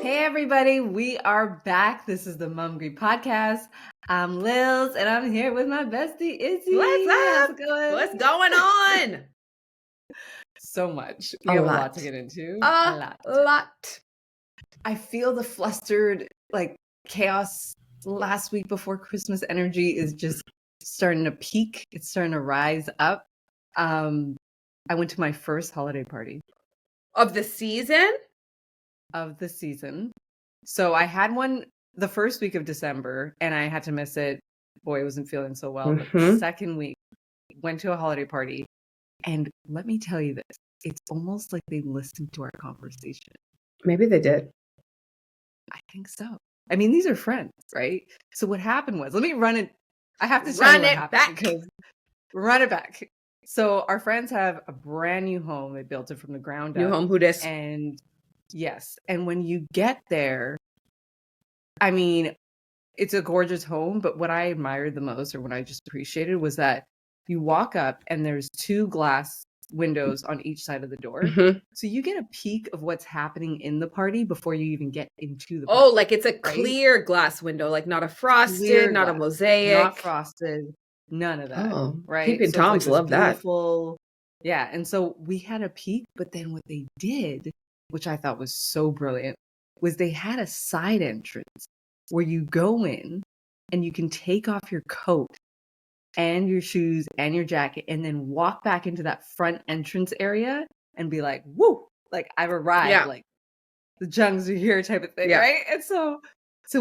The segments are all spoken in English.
Hey everybody, we are back. This is the MUMGRY podcast. I'm Lils and I'm here with my bestie Izzy. What's How's up? it going? What's going on? So much. We have a lot to get into. A lot. I feel the flustered, chaos last week before Christmas energy is just starting to peak. It's starting to rise up. I went to my first holiday party Of the season? of the season. So I had one the first week of December and I had to miss it. Boy, I wasn't feeling so well. But the second week, went to a holiday party. And let me tell you this, it's almost like they listened to our conversation. Maybe they did. I think so. I mean, these are friends, right? So what happened was, let me run it. I have to tell you what happened because run it back. So our friends have a brand new home. They built it from the ground up. New home, who dis? And yes. And when you get there, I mean, it's a gorgeous home, but what I admired the most, or what I just appreciated, was that you walk up and there's 2 glass windows on each side of the door. So you get a peek of what's happening in the party before you even get into the party. Oh, like it's a clear glass window, like not a frosted, not a mosaic. Not frosted, none of that. Oh, right? Peeping Toms love that. Yeah, and so we had a peek, but then what they did, which I thought was so brilliant, was they had a side entrance where you go in and you can take off your coat and your shoes and your jacket and then walk back into that front entrance area and be like, woo, like I've arrived, like the Jungs are here type of thing, right? And so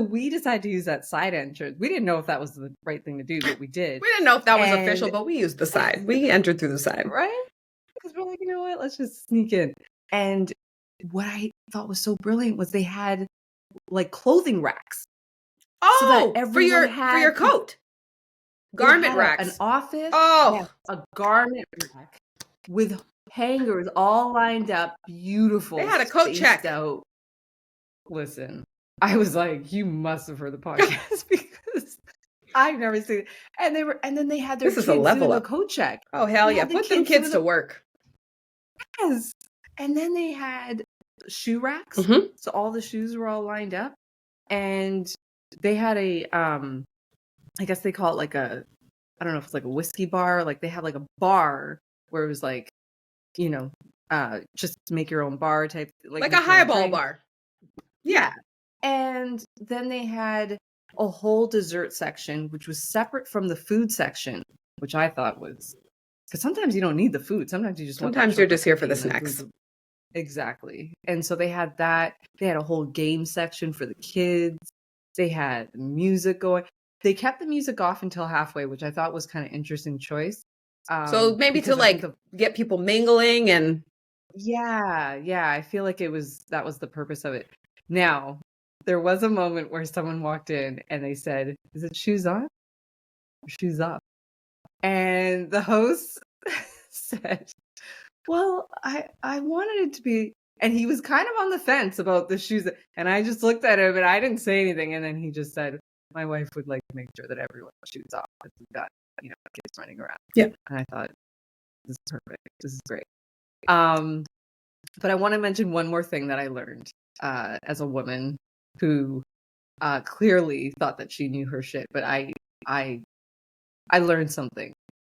we decided to use that side entrance. We didn't know if that was the right thing to do, but we did. We didn't know if that was official, but we used the side. We entered through the side. Right? Because we're like, you know what? Let's just sneak in. And what I thought was so brilliant was they had like clothing racks. Oh, so that for your coat. Garment racks. An office. Oh, a garment rack with hangers all lined up. Beautiful. They had a coat check. Out. Listen, I was like, you must have heard the podcast because I've never seen it. And then they had their kids doing the coat check. Oh, hell yeah. Put them kids to work. Yes. And then they had shoe racks. So all the shoes were all lined up. And they had a, I guess they call it like I don't know if it's like a whiskey bar. Like they had like a bar where it was like, you know, just make your own bar type. Like a highball bar. Yeah. And then they had a whole dessert section, which was separate from the food section, which I thought was, because sometimes you don't need the food. Sometimes you just you're just here for the snacks. Exactly. And so they had that. They had a whole game section for the kids. They had music going. They kept the music off until halfway, which I thought was kind of interesting choice. So maybe to get people mingling and. Yeah. I feel like that was the purpose of it. Now, there was a moment where someone walked in and they said, "Is it shoes on or shoes off?" And the host said, "Well, I wanted it to be," and he was kind of on the fence about the shoes. And I just looked at him and I didn't say anything. And then he just said, "My wife would like to make sure that everyone's shoes off because we've got, kids running around." Yeah. And I thought, this is perfect. This is great. But I want to mention one more thing that I learned as a woman who clearly thought that she knew her shit, but I learned something.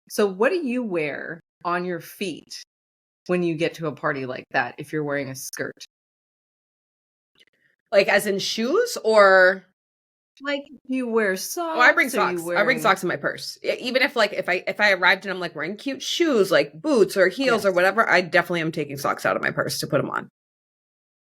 So what do you wear on your feet when you get to a party like that if you're wearing a skirt? Like as in shoes or? Like you wear socks. Oh, I bring socks. I bring socks in my purse. Even if if I arrived and I'm like wearing cute shoes, like boots or heels or whatever, I definitely am taking socks out of my purse to put them on.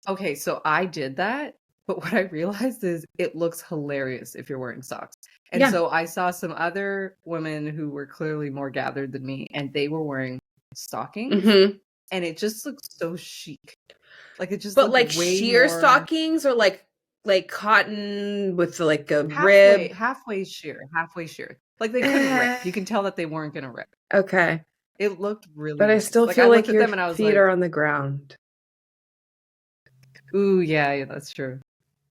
Okay, so I did that, but what I realized is it looks hilarious if you're wearing socks. And so I saw some other women who were clearly more gathered than me, and they were wearing stockings, and it just looked so chic. Like it just, but like sheer stockings or like cotton with like a rib, halfway sheer. Like they couldn't rip. You can tell that they weren't gonna rip. Okay, it looked really. But nice. I still feel like your feet are on the ground. Ooh, yeah, that's true.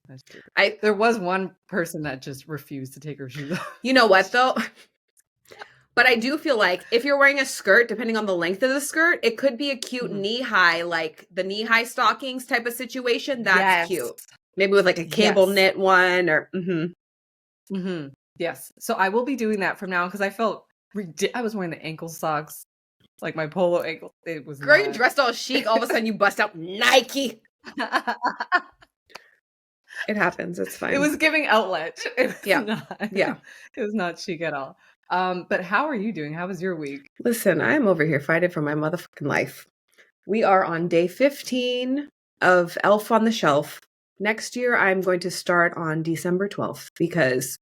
That's true. There was one person that just refused to take her shoes off. You know what though? But I do feel like if you're wearing a skirt, depending on the length of the skirt, it could be a cute knee high, like the knee high stockings type of situation. That's cute. Maybe with like a cable Yes. knit one or Yes. So I will be doing that from now because I felt I was wearing the ankle socks, like my polo ankle. It was girl, you not. dressed all chic. All of a sudden you bust out Nike. It happens. It's fine. It was giving outlet. It was Yeah. not. Yeah. It was not chic at all. But how are you doing? How was your week? Listen, I'm over here fighting for my motherfucking life. We are on day 15 of Elf on the Shelf. Next year, I'm going to start on December 12th because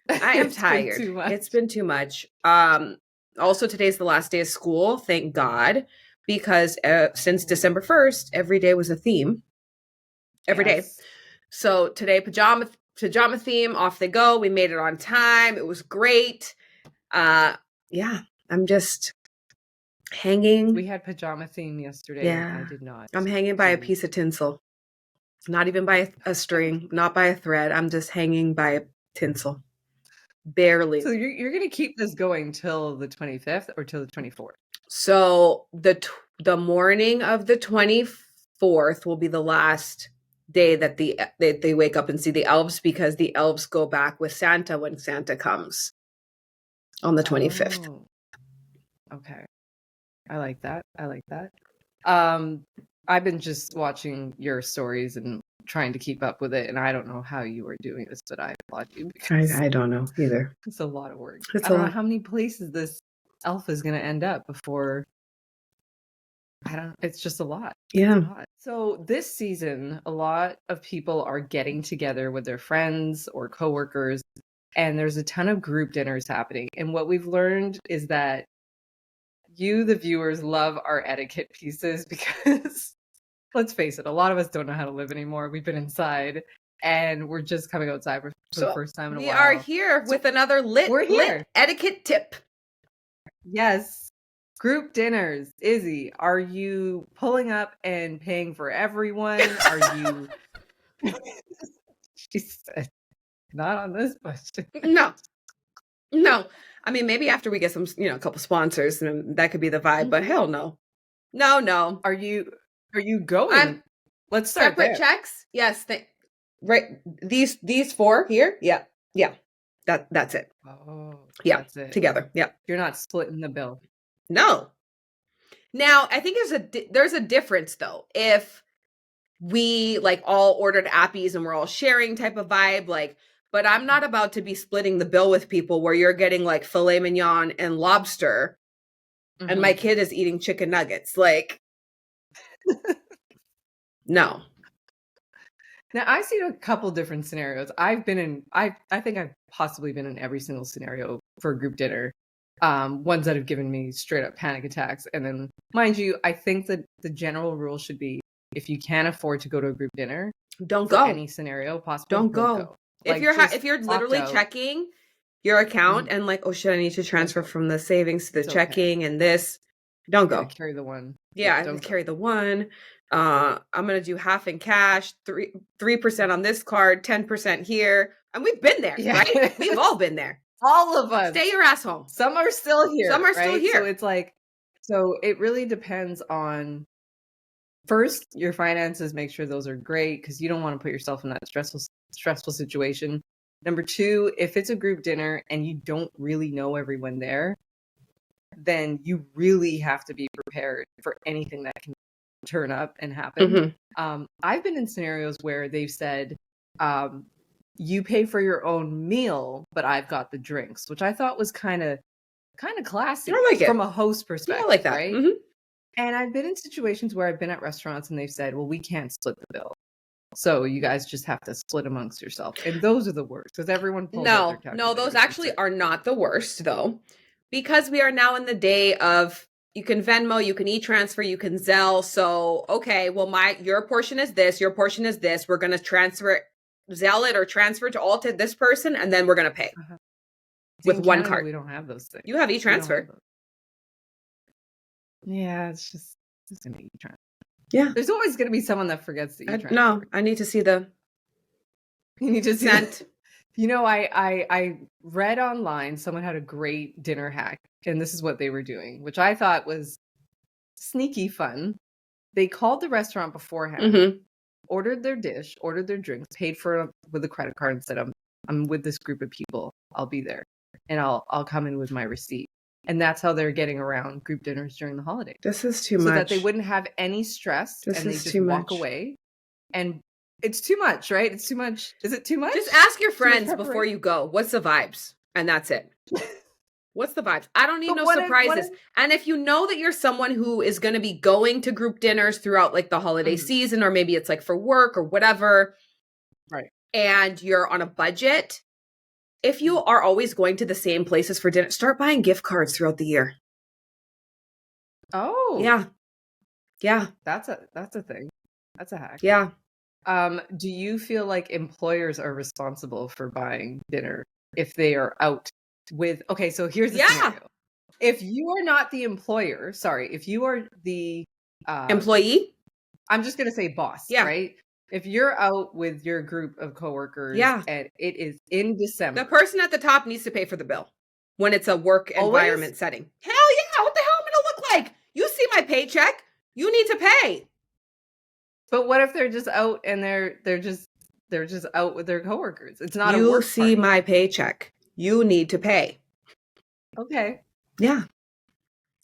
I am tired. It's been too much. Also, today's the last day of school, thank God, because since December 1st, every day was a theme. Every day. So today, pajama theme, off they go. We made it on time. It was great. Yeah, I'm just hanging. We had pajama theme yesterday. Yeah. I did not. I'm hanging by a piece of tinsel. Not even by a string, not by a thread. I'm just hanging by a tinsel. Barely. So you're going to keep this going till the 25th or till the 24th? So the morning of the 24th will be the last day that they wake up and see the elves, because the elves go back with Santa when Santa comes on the 25th. Oh, okay. I like that. I've been just watching your stories and trying to keep up with it, and I don't know how you are doing this, but I applaud you because I don't know either. It's a lot of work. It's I don't know how many places this elf is going to end up before. It's just a lot. Yeah. It's a lot. So this season, a lot of people are getting together with their friends or coworkers, and there's a ton of group dinners happening. And what we've learned is that you, the viewers, love our etiquette pieces because let's face it, a lot of us don't know how to live anymore. We've been inside and we're just coming outside for the first time in a while. We are here with another lit etiquette tip. Yes. Group dinners. Izzy, are you pulling up and paying for everyone? Are you... She said, not on this budget. No. I mean, maybe after we get some, a couple sponsors, and that could be the vibe, but hell no. No. Are you going? Let's start separate there. Checks. Yes. Right. These four here. Yeah. That's it. Oh, yeah. That's it. Together. Yeah. You're not splitting the bill. No. Now, I think there's a difference though. If we like all ordered appies and we're all sharing type of vibe, like, but I'm not about to be splitting the bill with people where you're getting like filet mignon and lobster and my kid is eating chicken nuggets. Like, no. Now, I've seen a couple different scenarios. I think I've possibly been in every single scenario for a group dinner. Ones that have given me straight up panic attacks. And then, mind you, I think that the general rule should be, if you can't afford to go to a group dinner, don't go. Any scenario possible. Don't go. Like, if you're literally checking your account and like, oh shit, I need to transfer from the savings to the checking and this, don't go. Carry the one. Yeah, don't carry the one. I'm gonna do half in cash, 3% on this card, 10% here, and we've been there, right? We've all been there. All of us. Stay your ass home. Some are still here. Still here. So it's like, so it really depends on, first, your finances. Make sure those are great because you don't want to put yourself in that stressful situation. Number two, if it's a group dinner and you don't really know everyone there, then you really have to be prepared for anything that can turn up and happen. I've been in scenarios where they've said, you pay for your own meal, but I've got the drinks, which I thought was kind of classy. I like it. From a host perspective. Yeah, I like that. Right? And I've been in situations where I've been at restaurants and they've said, well, we can't split the bill. So you guys just have to split amongst yourself. And those are the worst because everyone pulls out their calculators. No, those actually are not the worst though, because we are now in the day of, you can Venmo, you can e-transfer, you can Zelle. So, okay, well, your portion is this, your portion is this. We're going to Zelle it or transfer to this person, and then we're going to pay with one card. We don't have those things. You have e-transfer. Yeah, it's going to be e-transfer. Yeah. There's always going to be someone that forgets the e-transfer. No, I need to see You need to see sent. I read online, someone had a great dinner hack, and this is what they were doing, which I thought was sneaky fun. They called the restaurant beforehand ordered their dish, ordered their drinks, paid for it with a credit card, and said, I'm with this group of people. I'll be there, and I'll come in with my receipt. And that's how they're getting around group dinners during the holidays. This is too so much. that they wouldn't have any stress This and they is just too walk much. away. And it's too much, right? It's too much. Is it too much? Just ask your Too much friends before preparation? you go, what's the vibes? And that's it. What's the vibes? I don't need But no what if- surprises. And if you know that you're someone who is going to be going to group dinners throughout like the holiday Mhm. season, or maybe it's like for work or whatever, Right. and you're on a budget, if you are always going to the same places for dinner, start buying gift cards throughout the year. Oh, Yeah. Yeah. that's a thing. That's a hack. Yeah. Do you feel like employers are responsible for buying dinner if they are out with? Okay, so here's the scenario. If you are not the employer, if you are the Employee? I'm just gonna say boss, right? If you're out with your group of coworkers, and it is in December, the person at the top needs to pay for the bill when it's a work environment setting. Hell yeah! What the hell am I gonna look like? You see my paycheck? You need to pay. But what if they're just out and they're just out with their coworkers? It's not a You work see party. my paycheck. You need to pay. Okay. Yeah.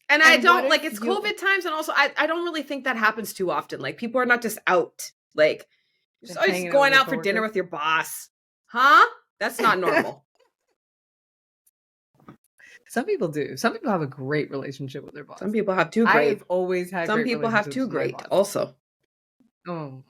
And I don't what like if it's you- COVID times, and also I don't really think that happens too often. Like people are not just out, like just hanging out going with out for dinner with your boss. Huh? That's not normal. Some people do. Some people have a great relationship with their boss. Some people have too great. I've always had Some great people have relationships too with my great boss. also. Oh,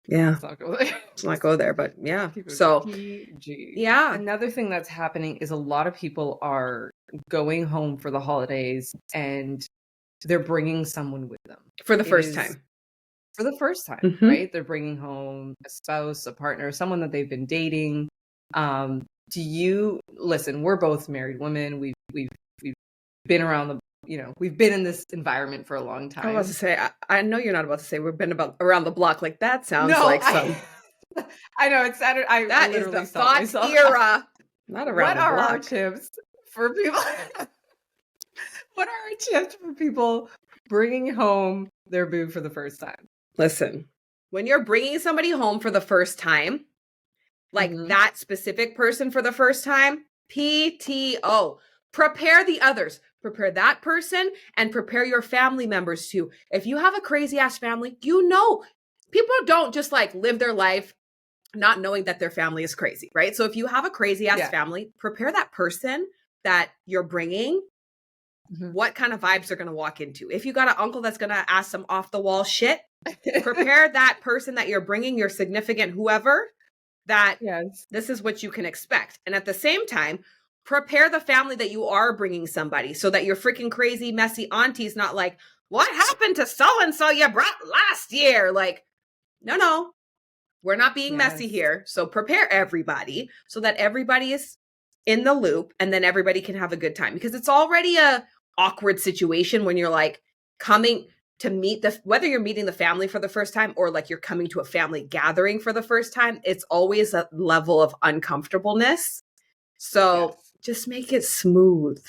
Yeah. let's not go there. Let's not go there, but yeah. Keep it So PG. yeah. Another thing that's happening is a lot of people are going home for the holidays and they're bringing someone with them. For the first time. For the first time, Mhm. right? They're bringing home a spouse, a partner, someone that they've been dating. Do you listen? We're both married women. We've been around the, we've been in this environment for a long time. I was about to say, I know you're not about to say we've been around the block. Like that sounds No, like some. I know it's Saturday. That is literally the stopped thought myself. era. Not around What the are block. our tips for people? What are our tips for people bringing home their boo for the first time? Listen, when you're bringing somebody home for the first time, like that specific person for the first time, PTO. Prepare the others. Prepare that person and prepare your family members too. If you have a crazy ass family, people don't just like live their life not knowing that their family is crazy, right? So if you have a crazy ass family, prepare that person that you're bringing. What kind of vibes they're going to walk into. If you got an uncle that's going to ask some off the wall shit, prepare that person that you're bringing, your significant whoever, that this is what you can expect. And at the same time, prepare the family that you are bringing somebody so that your freaking crazy, messy auntie's not like, what happened to so-and-so you brought last year? Like, no, we're not being messy here. So prepare everybody so that everybody is in the loop and then everybody can have a good time, because it's already a awkward situation when you're like coming to meet whether you're meeting the family for the first time or like you're coming to a family gathering for the first time, it's always a level of uncomfortableness. So just make it smooth.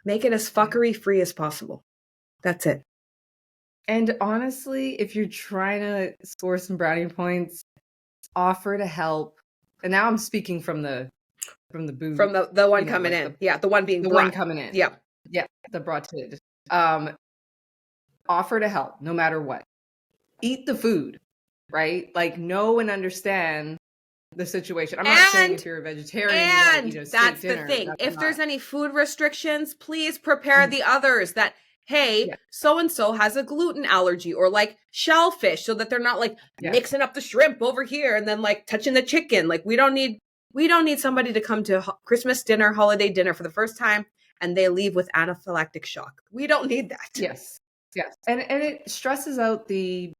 Make it as fuckery free as possible. That's it. And honestly, if you're trying to score some brownie points, offer to help. And now I'm speaking from the boo. From the one coming in. The one being brought. The one coming in. Yeah. Yeah, the broughted. Offer to help no matter what. Eat the food, right? Like know and understand the situation. I'm not saying if you're a vegetarian, and you eat a that's dinner, the thing. that's If not. there's any food restrictions, please prepare the others that, hey, so-and-so has a gluten allergy or like shellfish, so that they're not like mixing up the shrimp over here and then like touching the chicken. Like we don't need somebody to come to Christmas dinner, holiday dinner for the first time and they leave with anaphylactic shock. We don't need that. Yes. And it stresses out the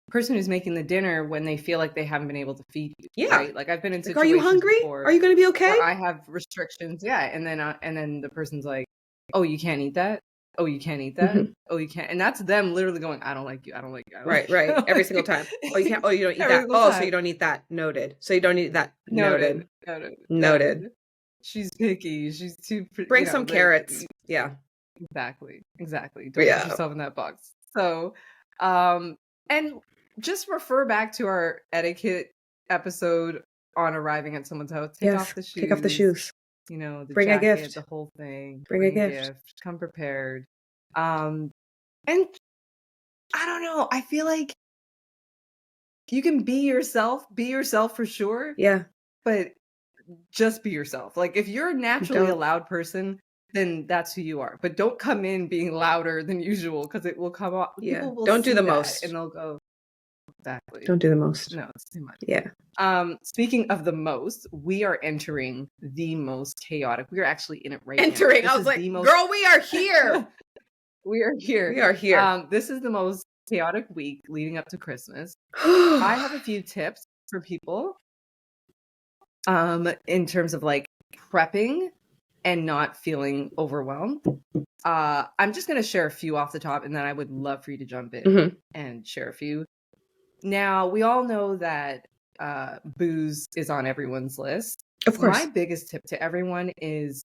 person who's making the dinner when they feel like they haven't been able to feed you. Yeah. Right? Like I've been in situations are you hungry? Before are you going to be okay? where I have restrictions. Yeah. And then the person's like, oh, you can't eat that. Oh, you can't eat that. Mm-hmm. Oh, you can't. And that's them literally going, I don't like you. I don't like you. Right. Every single time. Oh, you can't. Oh, you don't eat that. Oh, so you don't eat that. Noted. So you don't eat that. Noted. She's picky. She's too. Bring some carrots. Yeah. Exactly. Don't put yourself in that box. So, and just refer back to our etiquette episode on arriving at someone's house. Take Yes. off the shoes. Take off the shoes. You know, the Bring a jacket, gift. the whole thing. Bring a gift. Come prepared. And I don't know. I feel like you can be yourself for sure. Yeah. But just be yourself. Like if you're naturally a loud person, then that's who you are. But don't come in being louder than usual because it will come off. Yeah. People will Don't do see the that most. and they'll go, exactly. Don't do the most. No, it's too much. Yeah. Speaking of the most, we are entering the most chaotic. We are actually in it right now. I was like, girl, we are here. We are here. We are here. This is the most chaotic week leading up to Christmas. I have a few tips for people in terms of like prepping and not feeling overwhelmed. I'm just going to share a few off the top, and then I would love for you to jump in and share a few. Now, we all know that booze is on everyone's list. Of course. My biggest tip to everyone is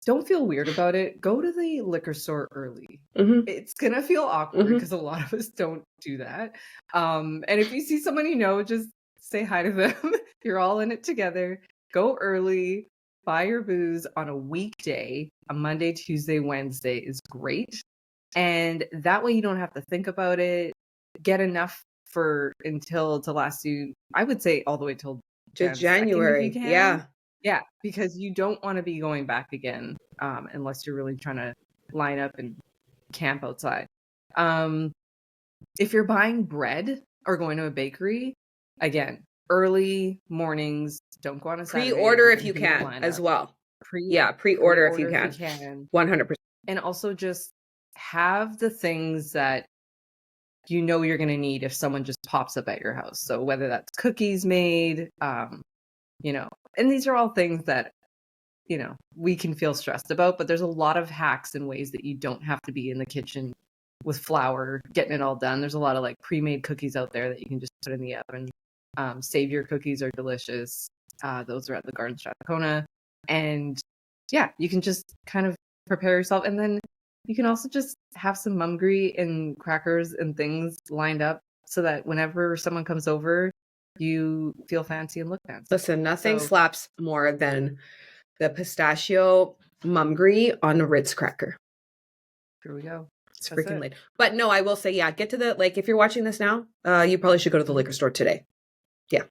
don't feel weird about it. Go to the liquor store early. It's going to feel awkward because a lot of us don't do that. And if you see someone you know, just say hi to them. You're all in it together. Go early. Buy your booze on a weekday. A Monday, Tuesday, Wednesday is great. And that way you don't have to think about it. Get enough to last you, I would say, all the way till January. Yeah, because you don't want to be going back again unless you're really trying to line up and camp outside. If you're buying bread or going to a bakery, again, early mornings, don't go on a Saturday. Pre-order if you can as well. Pre-order if you can. 100%. And also just have the things that you know you're going to need if someone just pops up at your house. So whether that's cookies made, you know, and these are all things that, you know, we can feel stressed about, but there's a lot of hacks and ways that you don't have to be in the kitchen with flour, getting it all done. There's a lot of like pre-made cookies out there that you can just put in the oven. Savior cookies are delicious. Those are at the Garden Strathcona. And yeah, you can just kind of prepare yourself. And then you can also just have some MUMGRY and crackers and things lined up so that whenever someone comes over, you feel fancy and look fancy. Listen, nothing slaps more than the pistachio MUMGRY on a Ritz cracker. Here we go. It's freaking late. But no, I will say, yeah, get to the, like, if you're watching this now, you probably should go to the liquor store today. Yeah.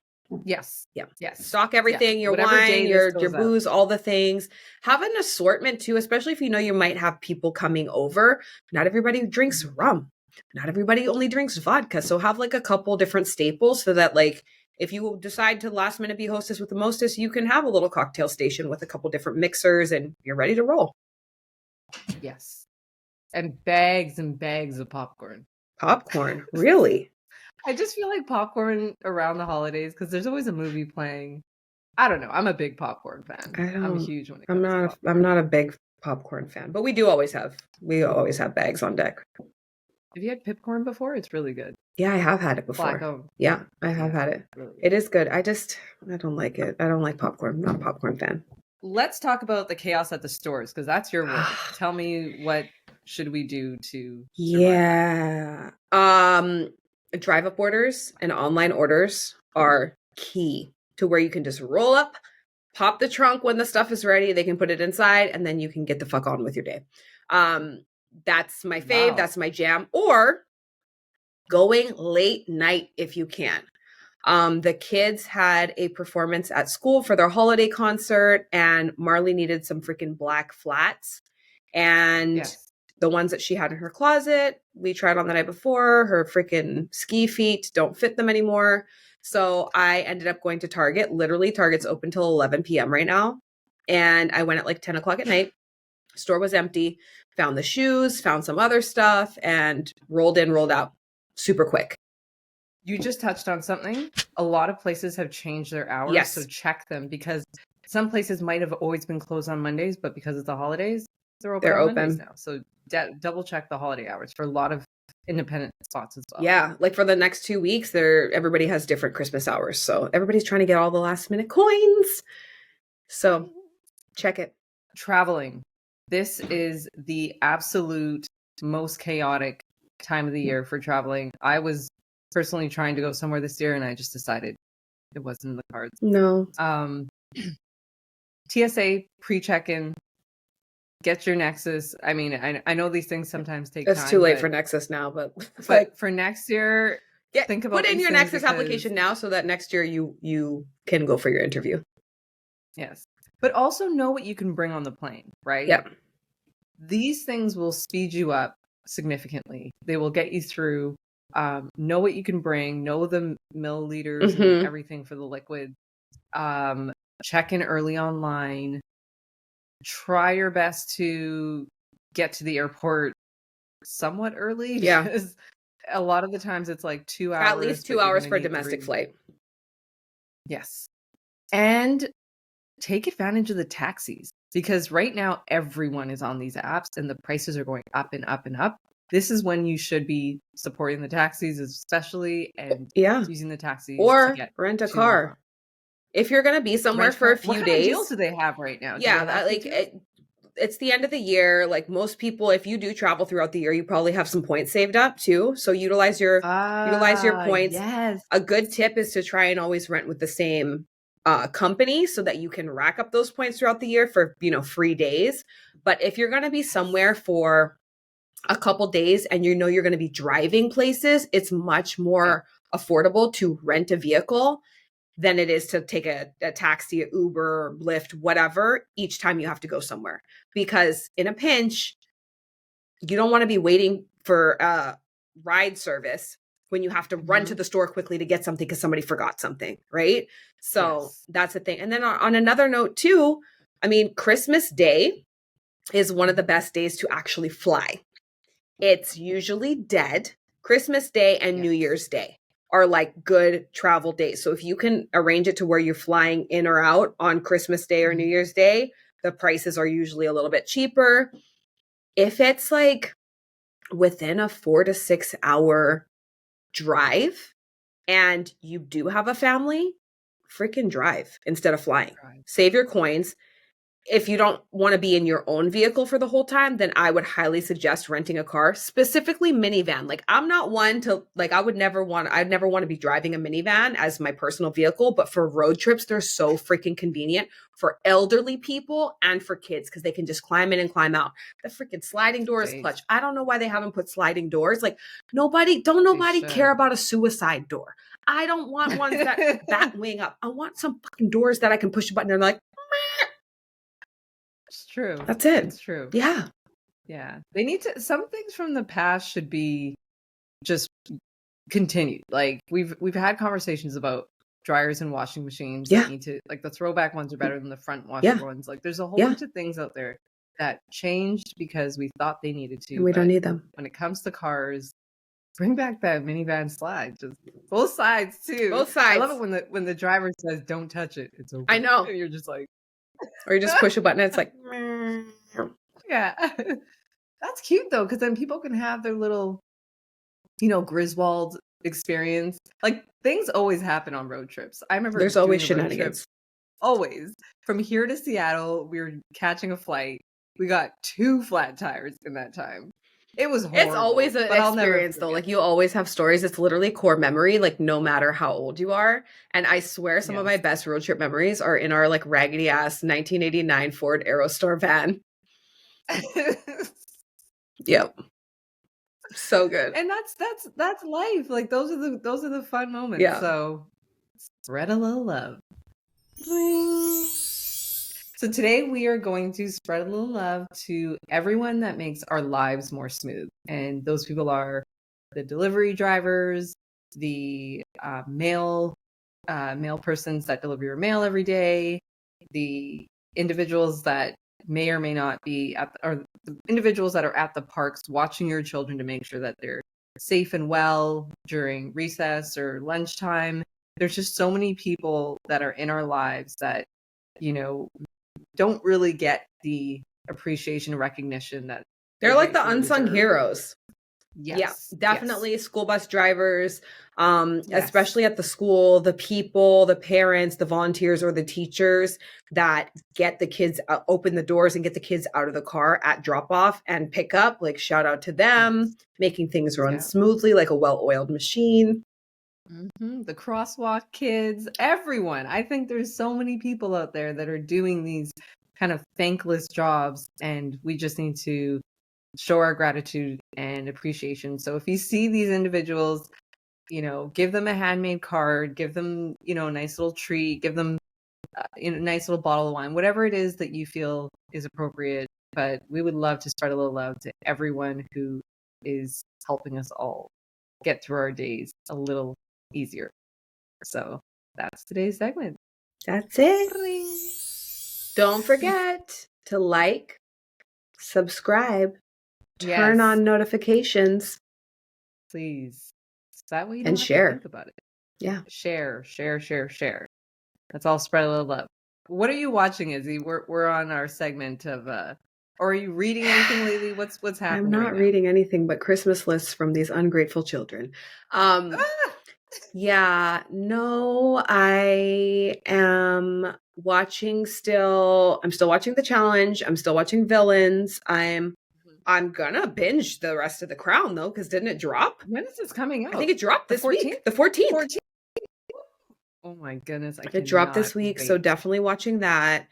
Yes. Yeah. Yes. Stock everything, your wine, your booze, all the things. Have an assortment too, especially if you know you might have people coming over. Not everybody drinks rum. Not everybody only drinks vodka. So have like a couple different staples so that like if you decide to last minute be hostess with the mostess, you can have a little cocktail station with a couple different mixers and you're ready to roll. Yes. And bags of popcorn. Popcorn? Really? I just feel like popcorn around the holidays because there's always a movie playing. I don't know. I'm a big popcorn fan. I'm huge when it comes to popcorn. I'm not a big popcorn fan, but we always have bags on deck. Have you had Pipcorn before? It's really good. Yeah, I have had it before. Yeah, I have had it. Really it is good. I don't like it. I don't like popcorn. I'm not a popcorn fan. Let's talk about the chaos at the stores because that's your work. Tell me, what should we do to survive? Yeah. Drive-up orders and online orders are key to where you can just roll up, pop the trunk when the stuff is ready. They can put it inside and then you can get the fuck on with your day. That's my fave. Wow. That's my jam. Or going late night if you can. The kids had a performance at school for their holiday concert and Marley needed some freaking black flats. And the ones that she had in her closet, we tried on the night before. Her freaking ski feet don't fit them anymore. So I ended up going to Target. Literally, Target's open till 11 p.m. right now. And I went at like 10 o'clock at night. Store was empty. Found the shoes, found some other stuff, and rolled in, rolled out super quick. You just touched on something. A lot of places have changed their hours. Yes. So check them because some places might have always been closed on Mondays, but because it's the holidays, they're open on Mondays now. So double check the holiday hours for a lot of independent spots as well. Yeah, like for the next 2 weeks, everybody has different Christmas hours. So everybody's trying to get all the last minute coins. So check it. Traveling. This is the absolute most chaotic time of the year for traveling. I was personally trying to go somewhere this year, and I just decided it wasn't in the cards. No. TSA pre-check-in, get your Nexus. I mean, I know these things sometimes take time. It's too late for Nexus now, but for next year, think about put in your Nexus because, application now so that next year you can go for your interview. Yes. But also know what you can bring on the plane, right? Yep. These things will speed you up significantly. They will get you through. Know what you can bring, know the milliliters and everything for the liquid. Check in early online. Try your best to get to the airport somewhat early. Yeah. Because a lot of the times it's like 2 hours. At least 2 hours for a domestic flight. Yes. And take advantage of the taxis, because right now everyone is on these apps and the prices are going up and up and up. This is when you should be supporting the taxis, especially, and using the taxis or to get rent a car. If you're going to be somewhere for a few what days. What deals do they have right now? Yeah, it's the end of the year. Like most people, if you do travel throughout the year, you probably have some points saved up too. So utilize your points. Yes. A good tip is to try and always rent with the same company so that you can rack up those points throughout the year for, free days. But if you're going to be somewhere for a couple days and you're going to be driving places, it's much more affordable to rent a vehicle than it is to take a taxi, a Uber, Lyft, whatever, each time you have to go somewhere. Because in a pinch, you don't want to be waiting for ride service when you have to run to the store quickly to get something because somebody forgot something, right? So that's the thing. And then on another note too, Christmas Day is one of the best days to actually fly. It's usually dead. Christmas Day and New Year's Day are like good travel days. So if you can arrange it to where you're flying in or out on Christmas Day or New Year's Day, the prices are usually a little bit cheaper. If it's like within a 4 to 6 hour drive and you do have a family, freaking drive instead of flying. Save your coins. If you don't want to be in your own vehicle for the whole time, then I would highly suggest renting a car, specifically minivan. Like I'm not one to I'd never want to be driving a minivan as my personal vehicle, but for road trips, they're so freaking convenient for elderly people and for kids because they can just climb in and climb out. The freaking sliding door is clutch. I don't know why they haven't put sliding doors. Like nobody care about a suicide door. I don't want ones that wing up. I want some fucking doors that I can push a button and they're like, it's true. That's it. It's true. Yeah. Yeah. They need to, some things from the past should be just continued. Like we've had conversations about dryers and washing machines that need to, like the throwback ones are better than the front washing ones. Like there's a whole bunch of things out there that changed because we thought they needed to. And we don't need them. When it comes to cars, bring back that minivan slide. Just both sides too. Both sides. I love it when the driver says, "Don't touch it. It's open." I know. And you're just like, or you just push a button and it's like, yeah. That's cute though, because then people can have their little, Griswold experience. Like things always happen on road trips. I remember there's always shenanigans. Always. From here to Seattle, we were catching a flight. We got 2 flat tires in that time. It was horrible. It's always an experience though. Like you always have stories. It's literally core memory, like no matter how old you are. And I swear some of my best road trip memories are in our like raggedy ass 1989 Ford Aerostar van. Yep. So good. And that's life. Like those are the fun moments. Yeah. So spread a little love. So today we are going to spread a little love to everyone that makes our lives more smooth. And those people are the delivery drivers, the mail persons that deliver your mail every day, the individuals that may or may not be or the individuals that are at the parks watching your children to make sure that they're safe and well during recess or lunchtime. There's just so many people that are in our lives that, don't really get the appreciation and recognition that they're like the unsung heroes. Yes. Yeah, definitely. Yes. School bus drivers, especially at the school, the people, the parents, the volunteers or the teachers that get the kids, open the doors and get the kids out of the car at drop off and pick up, like shout out to them, making things run smoothly like a well-oiled machine. The crosswalk kids, everyone. I think there's so many people out there that are doing these kind of thankless jobs, and we just need to show our gratitude and appreciation. So if you see these individuals, give them a handmade card, give them, a nice little treat, give them, a nice little bottle of wine, whatever it is that you feel is appropriate. But we would love to spread a little love to everyone who is helping us all get through our days a little easier. So that's today's segment. That's it. Ring. Don't forget to like, subscribe, turn on notifications. Please. That way you And don't have share. to think about it. Yeah. Share. That's all, spread a little love. What are you watching, Izzy? We're on our segment of or are you reading anything lately? What's happening? I'm not reading anything but Christmas lists from these ungrateful children. Yeah, no, I am watching still. I'm still watching The Challenge. I'm still watching Villains. I'm gonna binge the rest of The Crown though, because didn't it drop? When is this coming out? I think it dropped this 14th? week. The 14th. 14th. Oh my goodness. It dropped this week, so definitely watching that.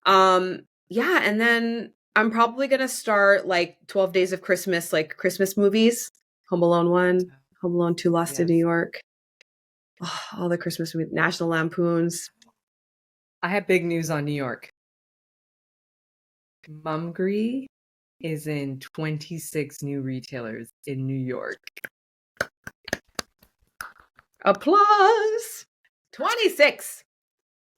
Yeah, and then I'm probably gonna start like 12 Days of Christmas, like Christmas movies. Home Alone 1, Home Alone 2, Lost in New York. Oh, all the Christmas movies, National Lampoons. I have big news on New York. MUMGRY is in 26 new retailers in New York. Applause! 26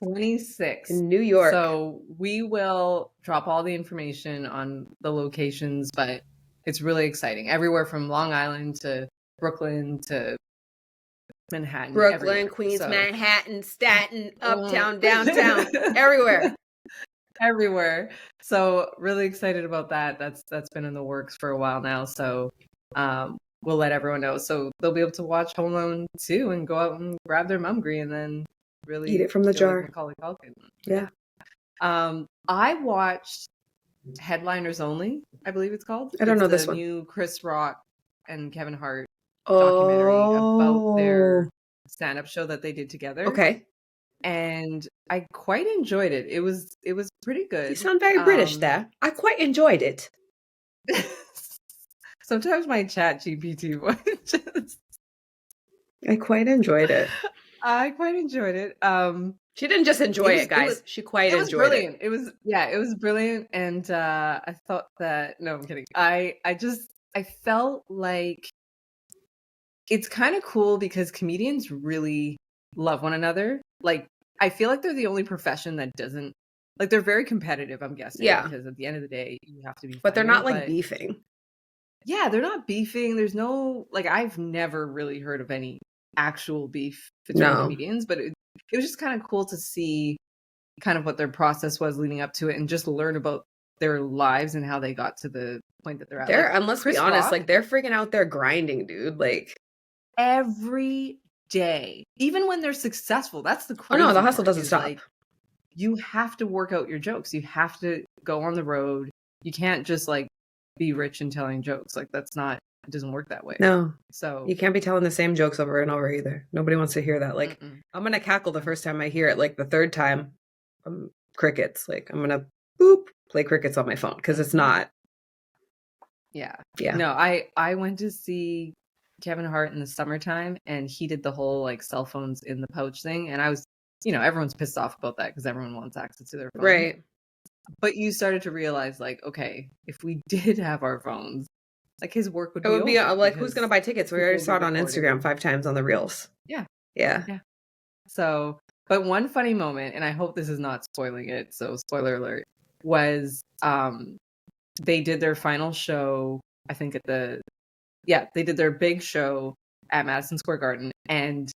in New York. So we will drop all the information on the locations, but it's really exciting. Everywhere from Long Island to Brooklyn to Manhattan. Brooklyn, everywhere. Queens, Manhattan, Staten, Uptown, Downtown, everywhere. So really excited about that. That's been in the works for a while now. So we'll let everyone know. So they'll be able to watch Home Alone 2 and go out and grab their MUMGRY and then really eat it from the jar. Like Macaulay Culkin. Yeah. I watched Headliners Only, I believe it's called. I don't know this one. The new Chris Rock and Kevin Hart documentary about their stand-up show that they did together. Okay. And I quite enjoyed it. It was pretty good. You sound very British there. I quite enjoyed it. Sometimes my chat GPT voice. I quite enjoyed it. I quite enjoyed it. She didn't just enjoy it, guys. She quite enjoyed it. It was brilliant. And I thought that, no, I'm kidding. I felt like it's kind of cool because comedians really love one another. Like, I feel like they're the only profession that doesn't, like, they're very competitive, I'm guessing. Yeah. Because at the end of the day, you have to be But they're not like beefing. Yeah, they're not beefing. There's no, like, I've never really heard of any actual beef between comedians, but it was just kind of cool to see kind of what their process was leading up to it and just learn about their lives and how they got to the point that they're at. And let's be honest, like, they're freaking out there grinding, dude. Like, every day, even when they're successful. That's the crazy the hustle part, doesn't stop. Like, you have to work out your jokes. You have to go on the road. You can't just like be rich and telling jokes. Like, it doesn't work that way. No. So you can't be telling the same jokes over and over either. Nobody wants to hear that. Like, I'm gonna cackle the first time I hear it. Like, the third time, crickets. Like, I'm gonna play crickets on my phone because it's not. Yeah. Yeah. No, I went to see Kevin Hart in the summertime, and he did the whole like cell phones in the pouch thing, and I was, everyone's pissed off about that because everyone wants access to their phone. Right. But you started to realize, like, okay, if we did have our phones, like, his work would be over. It would be like, who's gonna buy tickets? We already saw it on Instagram 5 times on the reels. Yeah. So, but one funny moment, and I hope this is not spoiling it, so spoiler alert, was they did their final show, I think they did their big show at Madison Square Garden, and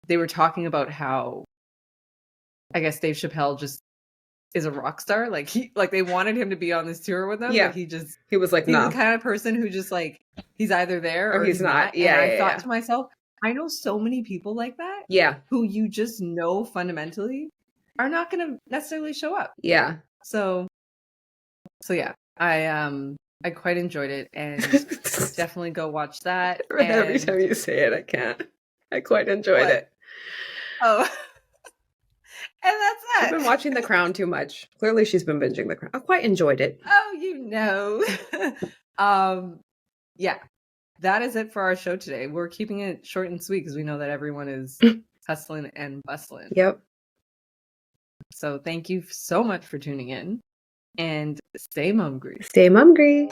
they were talking about how, I guess, Dave Chappelle just is a rock star. Like, they wanted him to be on this tour with them. Yeah. But he was like, he's the kind of person who just like, he's either there or he's not. Yeah. And I thought to myself, I know so many people like that. Yeah. Who you just know fundamentally are not going to necessarily show up. Yeah. So yeah, I quite enjoyed it, and definitely go watch that. Every time you say it, I can't. I quite enjoyed What? it. Oh, and that's She's been that. watching The Crown too much. Clearly, she's been binging The Crown. I quite enjoyed it. Oh, you know. Yeah, that is it for our show today. We're keeping it short and sweet because we know that everyone is hustling and bustling. Yep. So thank you so much for tuning in and stay MUMGRY. Stay MUMGRY.